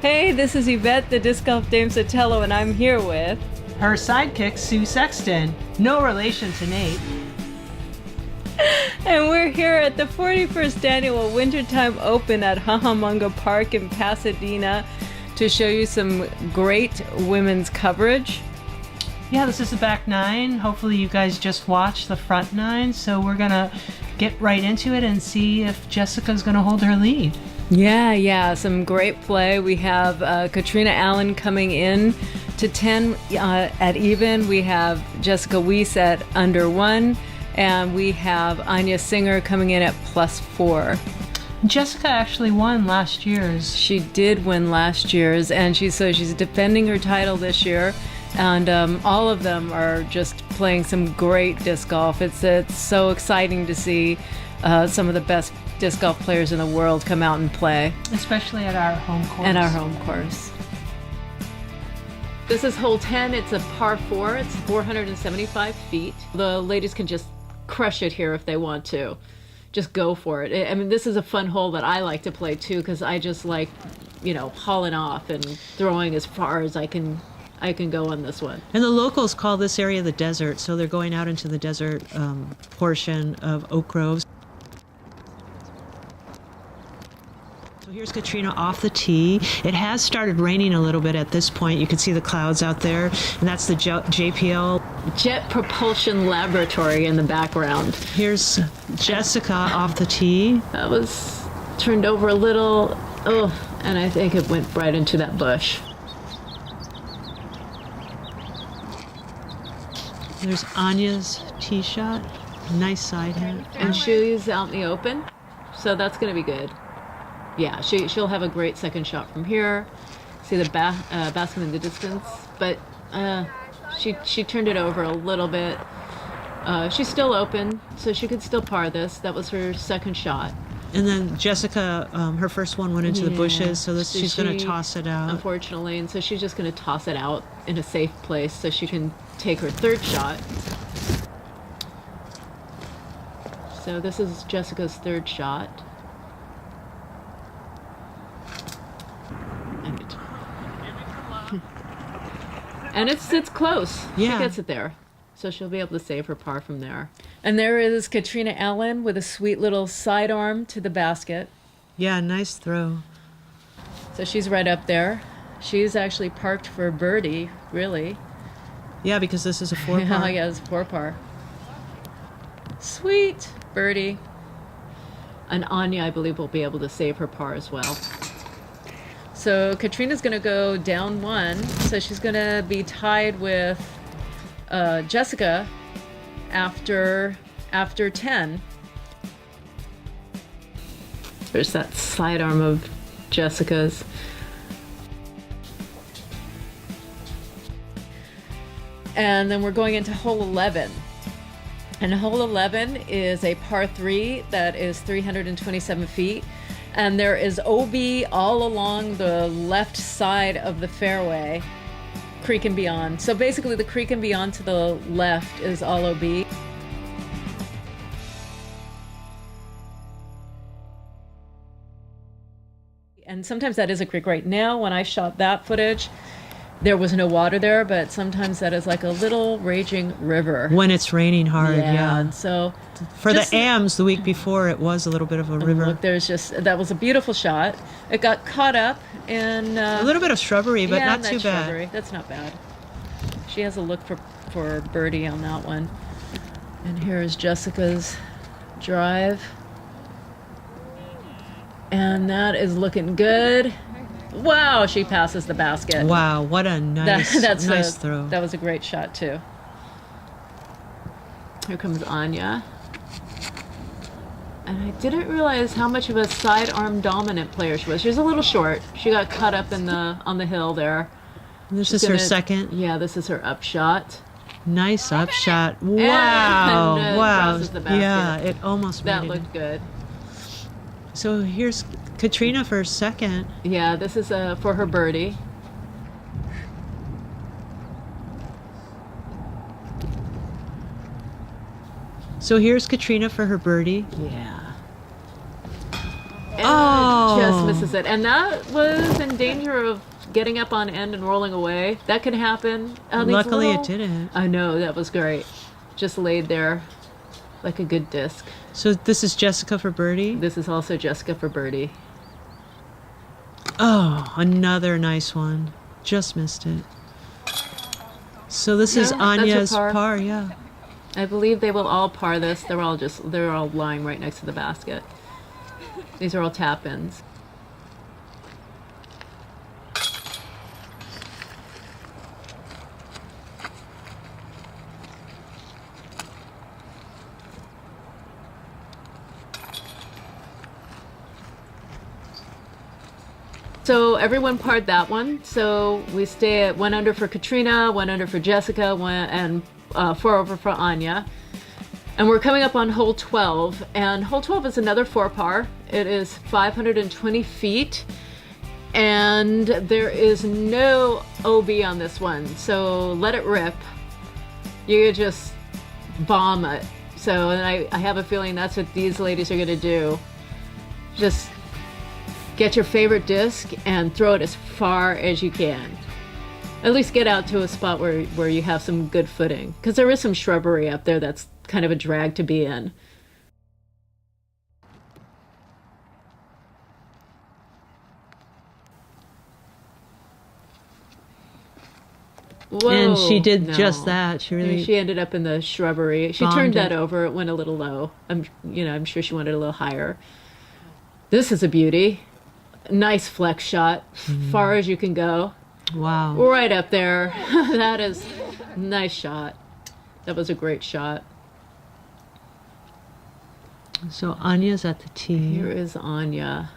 Hey, this is Yvette, the Disc Golf Dame Sotelo, and I'm here with... her sidekick, Sue Sexton. No relation to Nate. And we're here at the 41st Annual Wintertime Open at Hahamunga Park in Pasadena to show you some great women's coverage. Yeah, this is the back nine. Hopefully you guys just watched the front nine, so we're gonna get right into it and see if Jessica's gonna hold her lead. Yeah, some great play. We have Catrina Allen coming in to 10 at even. We have Jessica Weese at under 1, and we have Anya Singer coming in at +4. Jessica actually won last year's. She did win last year's, and she's defending her title this year. And all of them are just playing some great disc golf. It's so exciting to see some of the best disc golf players in the world come out and play. Especially at our home course. At our home course. This is hole 10. It's a par 4. It's 475 feet. The ladies can just crush it here if they want to. Just go for it. I mean, this is a fun hole that I like to play too, because I just like, hauling off and throwing as far as I can go on this one. And the locals call this area the desert, so they're going out into the desert portion of Oak Groves. So here's Catrina off the tee. It has started raining a little bit at this point. You can see the clouds out there, and that's the JPL. Jet Propulsion Laboratory in the background. Here's Jessica off the tee. That was turned over a little, and I think it went right into that bush. There's Anya's tee shot. Nice side hit. And she's out in the open, so that's going to be good. Yeah, she'll have a great second shot from here. See the basket in the distance, but she turned it over a little bit. She's still open, so she could still par this. That was her second shot. And then Jessica, her first one went into the bushes, so she's going to toss it out. Unfortunately, and so she's just going to toss it out in a safe place so she can take her third shot. So this is Jessica's third shot. And it's close. Yeah. She gets it there. So she'll be able to save her par from there. And there is Catrina Allen with a sweet little sidearm to the basket. Yeah, nice throw. So she's right up there. She's actually parked for birdie, really. Yeah, because this is a 4-par. Yeah, it's a 4-par. Sweet birdie. And Anya, I believe, will be able to save her par as well. So Catrina's going to go down 1. So she's going to be tied with Jessica after 10. There's that sidearm of Jessica's. And then we're going into hole 11. And hole 11 is a par 3 that is 327 feet. And there is OB all along the left side of the fairway, creek and beyond. So basically the creek and beyond to the left is all OB. And sometimes that is a creek. Right now, when I shot that footage, there was no water there, but sometimes that is like a little raging river. When it's raining hard, yeah. And so for the AMs the week before, it was a little bit of a river. Look, that was a beautiful shot. It got caught up in a little bit of shrubbery, but not too bad. Shrubbery. That's not bad. She has a look for birdie on that one. And here is Jessica's drive. And that is looking good. Wow, she passes the basket. Wow, what a nice throw. That was a great shot, too. Here comes Anya. And I didn't realize how much of a sidearm dominant player she was. She was a little short. She got caught up on the hill there. This is her second. Yeah, this is her up shot. Nice up shot. Wow. And, wow. crosses the basket. Yeah, it almost made it. That looked good. So here's Catrina for second. Yeah, this is for her birdie. So here's Catrina for her birdie. Yeah. Oh. just misses it. And that was in danger of getting up on end and rolling away. That could happen. Luckily it didn't. I know, that was great. Just laid there like a good disc. So this is Jessica for birdie? This is also Jessica for birdie. Oh, another nice one. Just missed it. So this is Yeah, that's a Anya's par. par, yeah. I believe they will all par this. They're all lying right next to the basket. These are all tap-ins. So everyone parred that one. So we stay at 1 under for Catrina, 1 under for Jessica, and 4 over for Anya. And we're coming up on hole 12. And hole 12 is another 4 par. It is 520 feet. And there is no OB on this one. So let it rip. You just bomb it. So and I have a feeling that's what these ladies are going to do. Just get your favorite disc and throw it as far as you can. At least get out to a spot where you have some good footing. Because there is some shrubbery up there that's kind of a drag to be in. Whoa, And she did no. just that. She really... She ended up in the shrubbery. She bombed turned that it. over. It went a little low. I'm sure she wanted a little higher. This is a beauty. Nice flex shot, far as you can go. Wow. Right up there. That is a nice shot. That was a great shot. So Anya's at the tee. Here is Anya.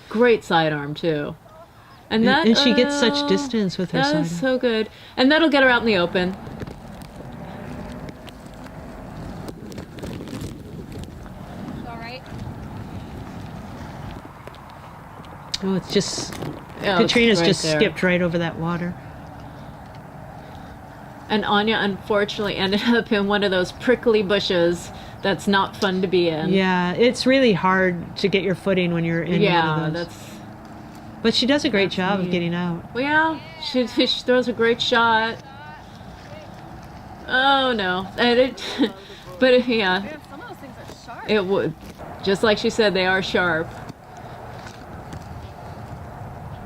Great sidearm too. And that And she gets such distance with her that sidearm. is so good. And that'll get her out in the open. Oh, it's just... Oh, it's Katrina's right just there. skipped right over that water. And Anya unfortunately ended up in one of those prickly bushes that's not fun to be in. Yeah, it's really hard to get your footing when you're in Yeah, one of those. that's... But she does a great that's job of neat. getting out. Well, yeah, she throws a great shot. Oh, no. And it, but, yeah. Man, some of those things are sharp. It would, just like she said, they are sharp.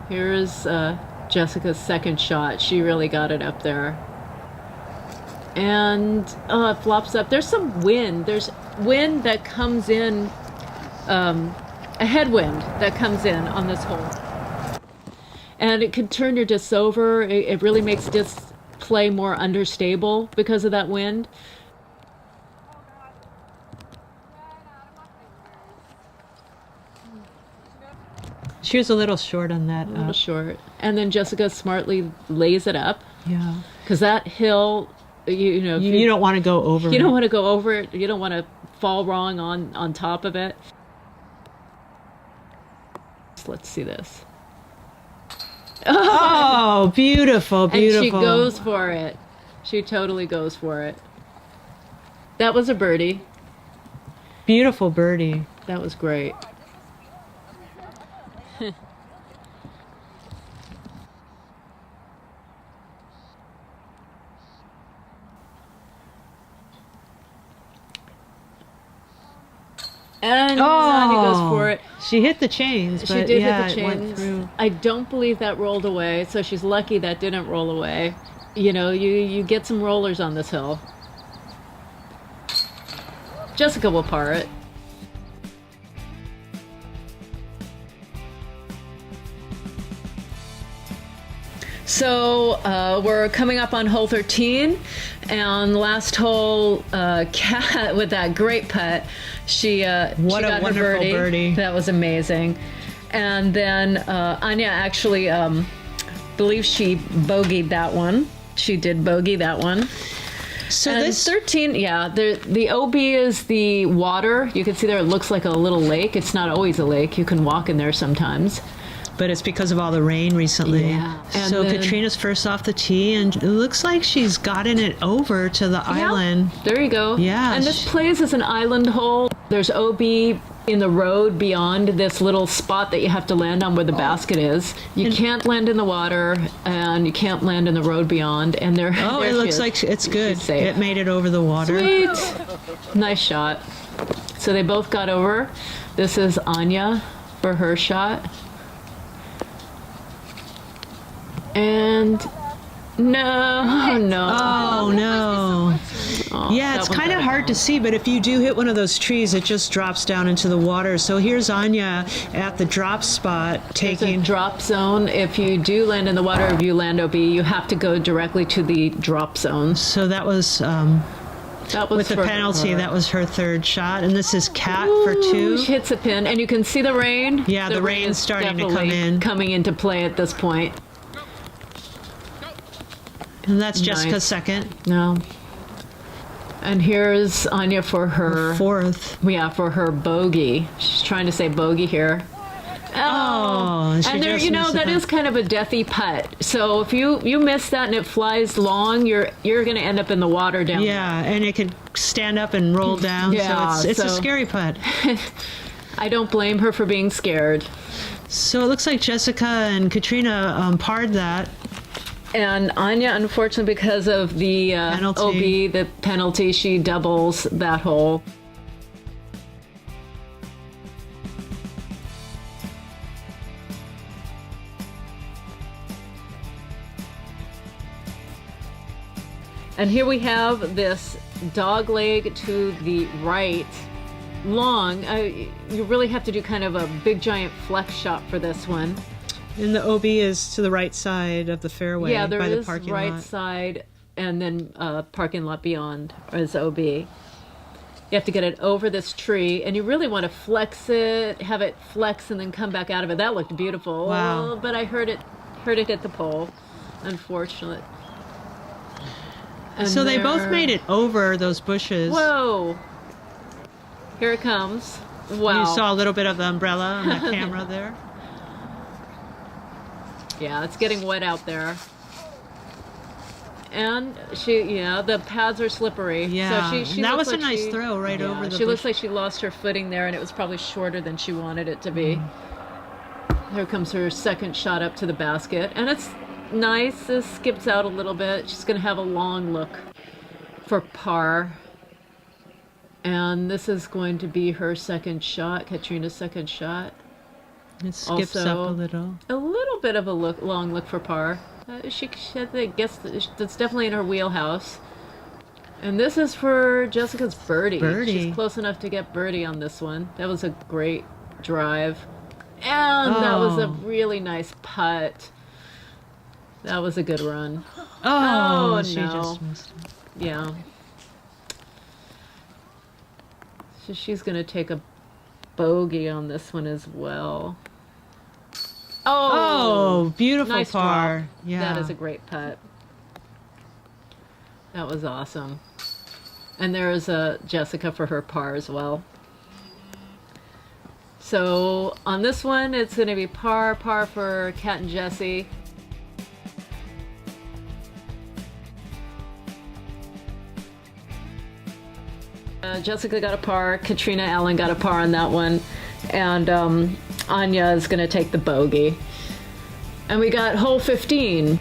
Here's Jessica's second shot. She really got it up there. And it flops up. There's some wind. There's wind that comes in, a headwind that comes in on this hole. And it can turn your discs over. It really makes disc play more understable because of that wind. She was a little short on that. A little short. And then Jessica smartly lays it up. Yeah. Because that hill, you know, if You don't want to go over you it. don't want to go over it. You don't want to fall wrong on top of it. Let's see this. Oh, beautiful, beautiful. And she goes for it. She totally goes for it. That was a birdie. Beautiful birdie. That was great. And Anya goes for it. She hit the chains, She but did yeah, hit the it went chains. through. I don't believe that rolled away, so she's lucky that didn't roll away. You know, you get some rollers on this hill. Jessica will par it. So we're coming up on hole 13, and last hole, Kat with that great putt, she What she a got her wonderful birdie. That was amazing. And then Anya actually believes she bogeyed that one. She did bogey that one. So And this 13, yeah, the OB is the water. You can see there it looks like a little lake. It's not always a lake. You can walk in there sometimes. but it's because of all the rain recently. Yeah. And So then- Catrina's first off the tee, and it looks like she's gotten it over to the island. There you go. Yeah. And this plays as an island hole. There's OB in the road beyond this little spot that you have to land on where the basket is. You can't land in the water, and you can't land in the road beyond. And there. Oh, there it she looks is. like it's good. She's safe. It made it over the water. Sweet. Nice shot. So they both got over. This is Anya for her shot. And no. Oh no. Oh, Yeah, that it's one kind of got hard to see, but if you do hit one of those trees, it just drops down into the water. So here's Anya at the drop spot It's a taking. drop zone. If you do land in the water, if you land OB, you have to go directly to the drop zone. So that was That was with the for penalty. her. That was her third shot, and this is Cat for Ooh, 2. she hits a pin, and you can see the rain. Yeah, the rain's is starting to come definitely in. coming into play at this point. And that's Nice. Jessica's second, No. And here's Anya for her. 4th. Yeah, for her bogey. She's trying to say bogey here. Oh, and she And there, just you know, missed the that putt. is kind of a deathy putt. So if you miss that and it flies long, you're going to end up in the water down there. Yeah, and it could stand up and roll down. Yeah, so it's a so- scary putt. I don't blame her for being scared. So it looks like Jessica and Catrina parred that. And Anya, unfortunately, because of the Penalty. OB, the penalty, she doubles that hole. And here we have this dog leg to the right, long. You really have to do kind of a big giant flex shot for this one. And the OB is to the right side of the fairway Yeah, there by the is parking right lot. side, and then parking lot beyond is OB. You have to get it over this tree, and you really want to flex it, have it flex, and then come back out of it. That looked beautiful. Wow. But I heard it hit the pole. Unfortunate. And So they both there- made it over those bushes. Whoa! Here it comes. Wow. You saw a little bit of the umbrella on the camera there. Yeah, it's getting wet out there. And the pads are slippery. Yeah, So she and that looks was a like nice throw right over the She looks bush. like she lost her footing there, and it was probably shorter than she wanted it to be. Here comes her second shot up to the basket, and it's nice. This skips out a little bit. She's going to have a long look for par. And this is going to be her second shot, Catrina's second shot. It skips up Also- a little. A little bit of a long look for par. I guess that's definitely in her wheelhouse. And this is for Jessica's birdie. Birdie. She's close enough to get birdie on this one. That was a great drive. And that was a Oh. really nice putt. That was a good run. Oh, Oh, she no. just missed it. Yeah. So she's going to take a bogey on this one as well. Oh, beautiful nice par. drop. Yeah. That is a great putt. That was awesome. And there is a Jessica for her par as well. So on this one, it's going to be par for Kat and Jessie. Jessica got a par, Catrina Allen got a par on that one, and Anya is going to take the bogey. And we got hole 15.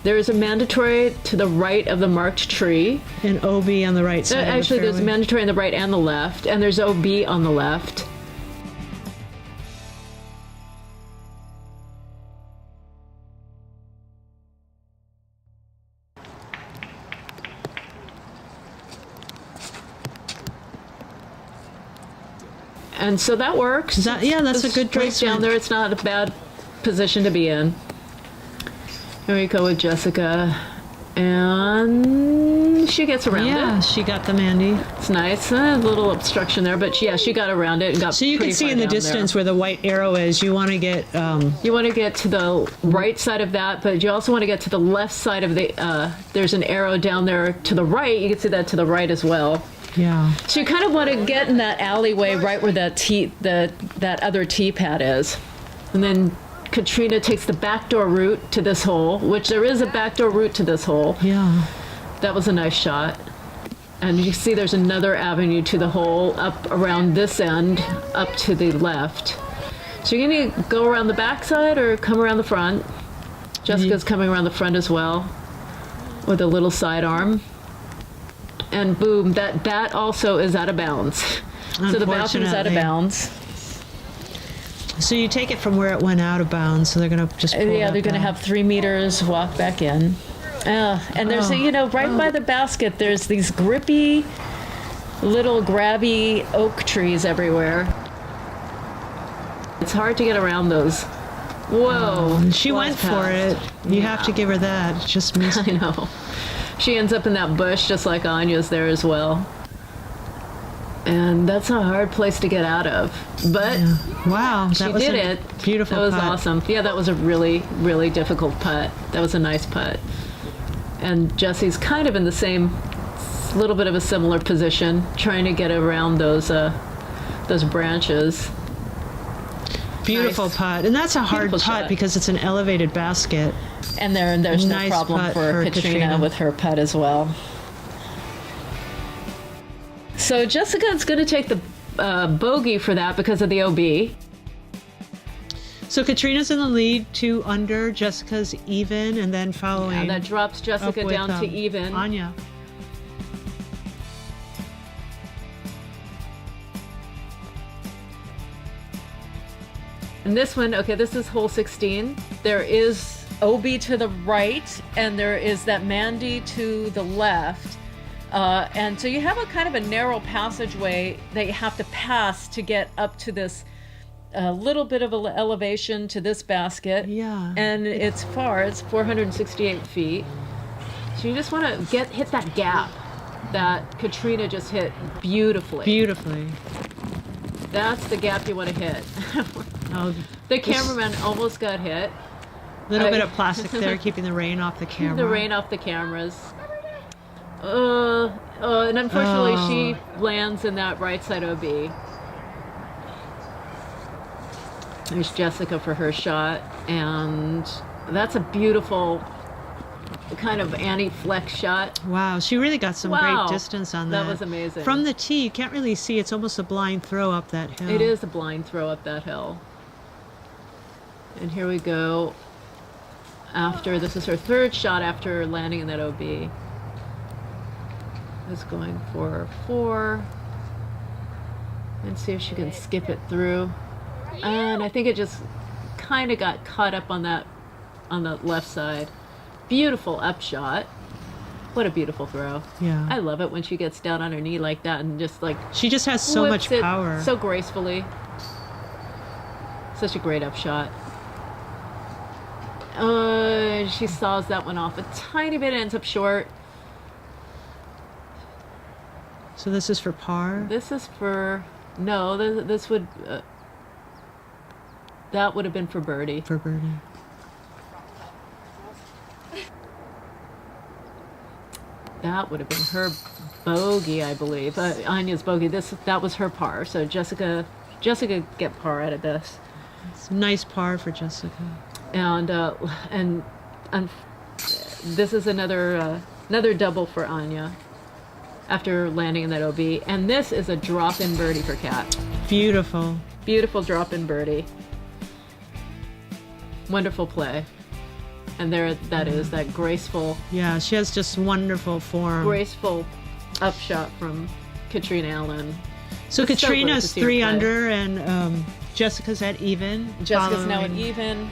There is a mandatory to the right of the marked tree. And OB on the right side. Actually, of the there's a fairway. mandatory on the right and the left, and there's OB on the left. And so that works. Yeah, that's a good Straight placement. down there. It's not a bad position to be in. Here we go with Jessica. And she gets around Yeah, it. she got the Mandy. It's nice. A little obstruction there, but yeah, she got around it and got So you can pretty see far in the down there. distance where the white arrow is, you want to get, You want to get to the right side of that, but you also want to get to the left side of the, there's an arrow down there to the right. You can see that to the right as well. yeah. So you kind of want to get in that alleyway right where that other tee pad is. And then Catrina takes the backdoor route to this hole, which there is a backdoor route to this hole. Yeah. That was a nice shot. And you see there's another avenue to the hole up around this end, up to the left. So you're going to go around the backside or come around the front. Jessica's coming around the front as well with a little sidearm. And boom, that also is out of bounds. So the balcony is out of bounds. So you take it from where it went out of bounds, so they're going to just pull Yeah, that they're going to back. have 3 meters walk back in. And there's, right by the basket, there's these grippy, little grabby oak trees everywhere. It's hard to get around those. Whoa. She went for it. You have to give her that. It just missed. I know. She ends up in that bush just like Anya's there as well. And that's a hard place to get out of. But Wow, she that was did a it. beautiful That was putt. awesome. Yeah, that was a really, really difficult putt. That was a nice putt. And Jesse's kind of in the same, little bit of a similar position, trying to get around those branches. Beautiful Nice. putt. And that's a hard Beautiful putt shot. because it's an elevated basket. And there's no Nice problem putt for for Catrina Catrina. with her putt as well. So Jessica's going to take the bogey for that because of the OB. So Katrina's in the lead, 2 under. Jessica's even, and then following. And that drops up Jessica with, down to even. Anya. And this one, okay, this is hole 16. There is OB to the right, and there is that Mandy to the left. And so you have a kind of a narrow passageway that you have to pass to get up to this little bit of elevation to this basket. Yeah. And it's far, it's 468 feet. So you just want to hit that gap that Catrina just hit beautifully. Beautifully. That's the gap you want to hit. Oh, The cameraman almost got hit. little bit of plastic there, keeping the rain off the camera. The rain off the cameras. And unfortunately, she lands in that right side OB. There's Jessica for her shot, and that's a beautiful kind of anti-flex shot. Wow, she really got some Wow. great distance on that. That was amazing. From the tee, you can't really see. It's almost a blind throw up that hill. It is a blind throw up that hill. And here we go. This is her 3rd shot after landing in that OB. Is going for 4. And see if she can skip it through. And I think it just kind of got caught up on the left side. Beautiful upshot. What a beautiful throw. Yeah. I love it when she gets down on her knee like that and just like She just has so whips much it power. so gracefully. Such a great upshot. She saws that one off a tiny bit, ends up short. So this is for par? This is for no. This would that would have been for birdie. For birdie. That would have been her bogey, I believe. Anya's bogey. That was her par. So Jessica get par out of this. It's a nice par for Jessica. And this is another double for Anya after landing in that OB. And this is a drop-in birdie for Kat. Beautiful. Beautiful drop-in birdie. Wonderful play. And there that is, that graceful Yeah, she has just wonderful form. upshot from Catrina Allen. So It's so great Katrina's to see her 3 play. under, and Jessica's at even. Jessica's now at following- even,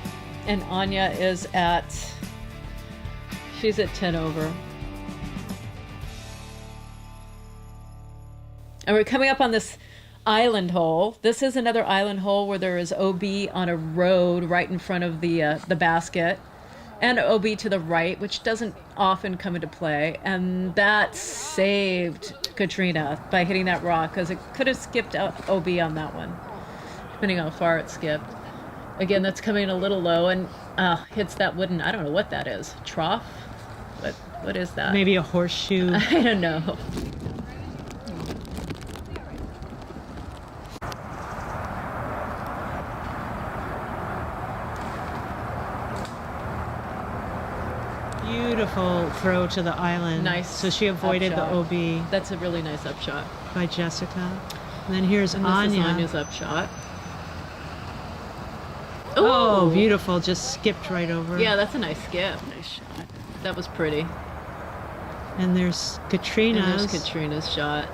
and Anya is she's at 10 over. And we're coming up on this island hole. This is another island hole where there is OB on a road right in front of the basket, and OB to the right, which doesn't often come into play. And that saved Catrina by hitting that rock, because it could have skipped out OB on that one, depending on how far it skipped. Again, that's coming in a little low and hits that wooden, I don't know what that is, trough? What is that? Maybe a horseshoe. I don't know. beautiful throw to the island. Nice So she avoided the upshot. OB That's a really nice upshot. by Jessica. And then here's And this Anya. is Anya's upshot. Oh, Ooh. beautiful. Just skipped right over. Yeah, that's a nice skip. Nice shot. That was pretty. And there's Catrina's. And there's Katrina's shot.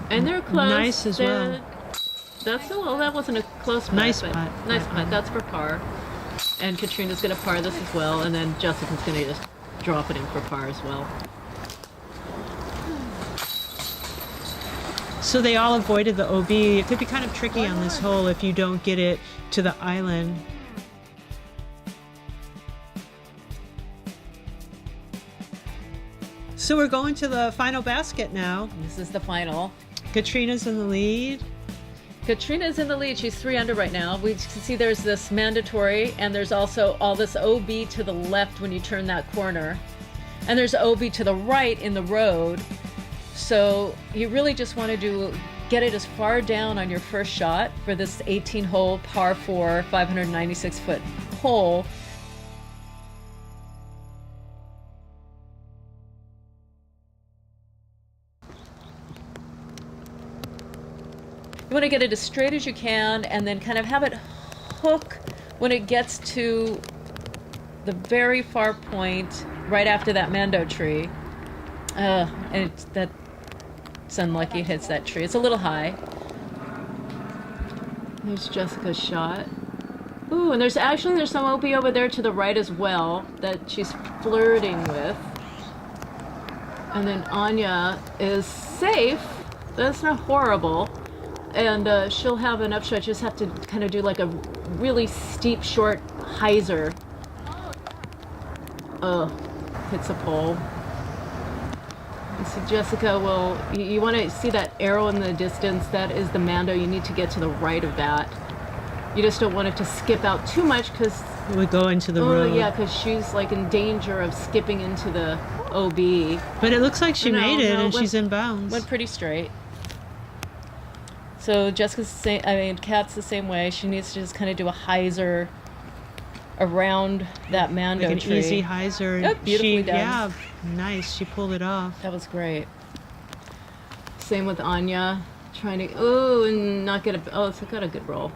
And they're close. Nice as well. That wasn't a close putt. Nice but putt. Nice putt. That's for par. And Katrina's going to par this as well. And then Jessica's going to just drop it in for par as well. So they all avoided the OB. It could be kind of tricky on this hole if you don't get it to the island. So we're going to the final basket now. This is the final. Katrina's in the lead. Katrina's in the lead. She's 3 under right now. We can see there's this mandatory, and there's also all this OB to the left when you turn that corner. And there's OB to the right in the road. So you really just want to get it as far down on your first shot for this 18-hole par 4, 596-foot hole. You want to get it as straight as you can and then kind of have it hook when it gets to the very far point right after that mando tree. And it's unlucky it hits that tree. It's a little high. There's Jessica's shot. Ooh, and there's some OB over there to the right as well that she's flirting with. And then Anya is safe. That's not horrible. And she'll have an upshot. Just have to kind of do like a really steep, short hyzer. Hits a pole. And so Jessica will, you want to see that arrow in the distance. That is the mando. You need to get to the right of that. You just don't want it to skip out too much because It would go into the road. yeah, because she's like in danger of skipping into the OB. But it looks like she No, made it no, and went- she's in bounds. Went pretty straight. So Jessica's the same. I mean, Kat's the same way. She needs to just kind of do a hyzer around that mando Like an tree. easy hyzer. Yep, beautifully done. Yeah, nice. She pulled it off. That was great. Same with Anya, trying to and not get a. Oh, it's got a good roll.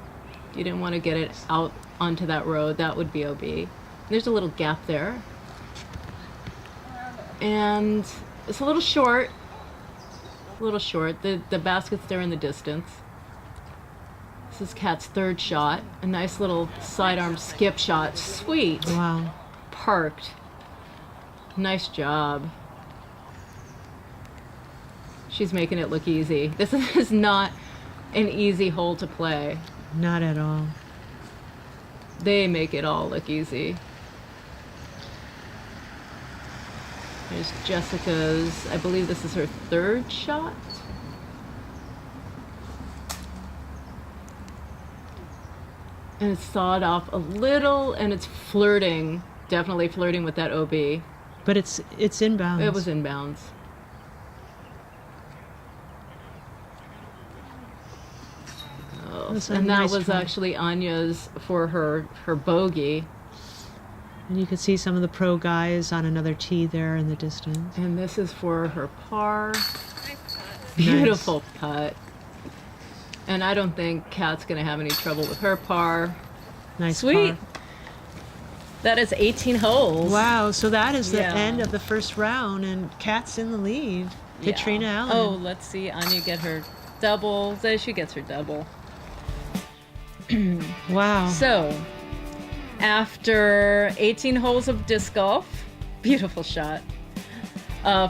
You didn't want to get it out onto that road. That would be OB. There's a little gap there, and it's a little short. A little short. The basket's there in the distance. This is Kat's third shot. A nice little sidearm skip shot. Sweet. Wow. Parked. Nice job. She's making it look easy. This is not an easy hole to play. Not at all. They make it all look easy. There's Jessica's, I believe this is her third shot. And it's sawed off a little, and it's flirting, definitely flirting with that OB. But it's inbounds. It was inbounds. Oh, That's a and that nice was try. actually Anya's for her bogey. And you can see some of the pro guys on another tee there in the distance. And this is for her par. Beautiful putt. And I don't think Kat's going to have any trouble with her par. Nice Sweet. par. That is 18 holes. Wow, so that is the Yeah. end of the first round, and Kat's in the lead. Yeah. Catrina Allen. Oh, let's see Anya get her double. So she gets her double. Wow. So, after 18 holes of disc golf, beautiful shot.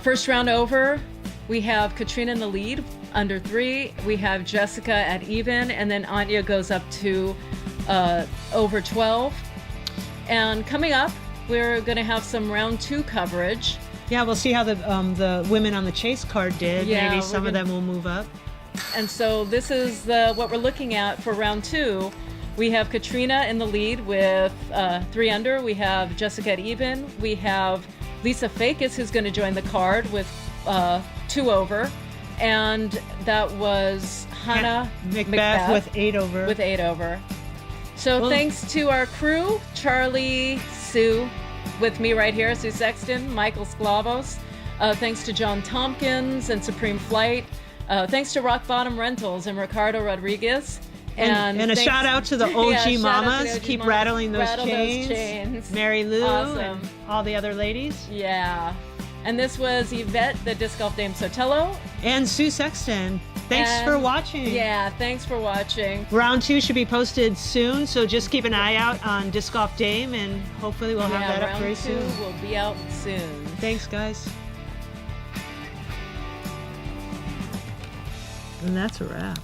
First round over, we have Catrina in the lead, under 3. We have Jessica at even, and then Anya goes up to over 12. And coming up, we're going to have some round 2 coverage. Yeah, we'll see how the women on the chase card did. Yeah, Maybe we're some of gonna- them will move up. And so this is what we're looking at for round 2. We have Catrina in the lead with 3 under. We have Jessica at even. We have Lisa Fakis, who's going to join the card with 2 over. And that was Hannah Macbeth with 8 over. with 8 over. So Well- thanks to our crew, Charlie, Sue, with me right here, Sue Sexton, Michael Sklavos. Thanks to John Tompkins and Supreme Flight. Thanks to Rock Bottom Rentals and Ricardo Rodriguez. And a shout out to the OG Yeah, shout out to the mamas. OG Keep mamas. rattling those Rattle chains. those chains. Mary Lou Awesome. and all the other ladies. Yeah. And this was Yvette, the Disc Golf Dame Sotelo. And Sue Sexton. Thanks And- for watching. Yeah, thanks for watching. Round 2 should be posted soon, so just keep an eye out on Disc Golf Dame, and hopefully we'll have that up round very 2 soon. will be out soon. Thanks, guys. And that's a wrap.